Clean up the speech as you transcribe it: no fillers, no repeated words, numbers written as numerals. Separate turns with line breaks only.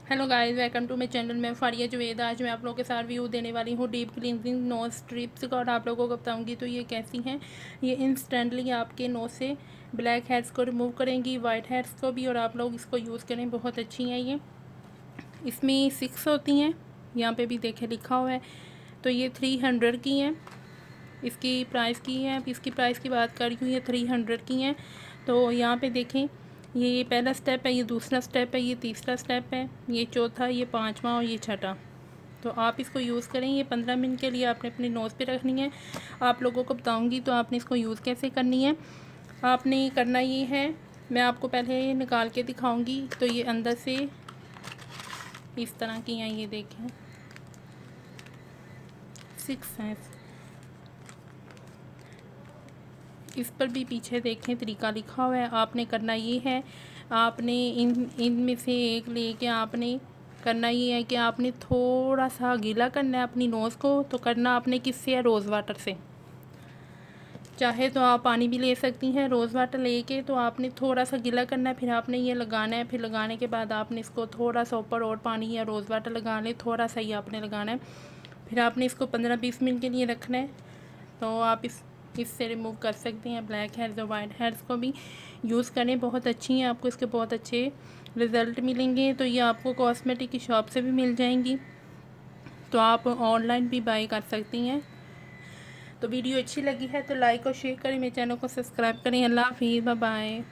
Hello guys, welcome to my channel. मैं फारिया जुवेद। आज मैं आप लोगों के साथ व्यू देने वाली हूँ डीप क्लींजिंग नोज स्ट्रिप्स का, और आप लोगों को बताऊंगी तो ये कैसी हैं। ये इंस्टेंटली आपके नोज से ब्लैक हेड्स को रिमूव करेंगी, वाइट हेड्स को भी, और आप लोग इसको यूज़ करें, बहुत अच्छी हैं ये। इसमें 6 होती हैं, यहाँ पे भी देखें लिखा हुआ है। तो ये 300 की हैं, इसकी प्राइस की है। अब इसकी प्राइस की बात कर रही हूँ, ये 300 की हैं। तो यहाँ पे देखें, ये पहला स्टेप है, ये दूसरा स्टेप है, ये तीसरा स्टेप है, ये चौथा, ये पांचवा और ये छठा। तो आप इसको यूज़ करें। ये 15 मिनट के लिए आपने अपने नोज़ पे रखनी है। आप लोगों को बताऊंगी तो आपने इसको यूज़ कैसे करनी है। आपने करना ये है, मैं आपको पहले निकाल के दिखाऊंगी। तो ये अंदर से इस तरह की हैं, ये देखें 6 हैं। इस पर भी पीछे देखें तरीका लिखा हुआ है। आपने करना ये है, आपने इनमें से एक लेके आपने करना ये है कि आपने थोड़ा सा गीला करना है अपनी नोज़ को। तो करना आपने किससे है, रोज़ वाटर से। चाहे तो आप पानी भी ले सकती हैं। रोज़ वाटर लेके तो आपने थोड़ा सा गीला करना है, फिर आपने ये लगाना है। फिर लगाने के बाद आपने इसको थोड़ा सा ऊपर और पानी या रोज़ वाटर लगा लें, थोड़ा सा ही आपने लगाना है। फिर आपने इसको 15-20 मिनट के लिए रखना है। तो आप इससे रिमूव कर सकते हैं ब्लैक हेड्स और वाइट हेड्स को भी। यूज़ करें, बहुत अच्छी हैं, आपको इसके बहुत अच्छे रिज़ल्ट मिलेंगे। तो ये आपको कॉस्मेटिक की शॉप से भी मिल जाएंगी, तो आप ऑनलाइन भी बाई कर सकती हैं। तो वीडियो अच्छी लगी है तो लाइक और शेयर करें, मेरे चैनल को सब्सक्राइब करें। अल्लाह हाफिज़, बाय बाय।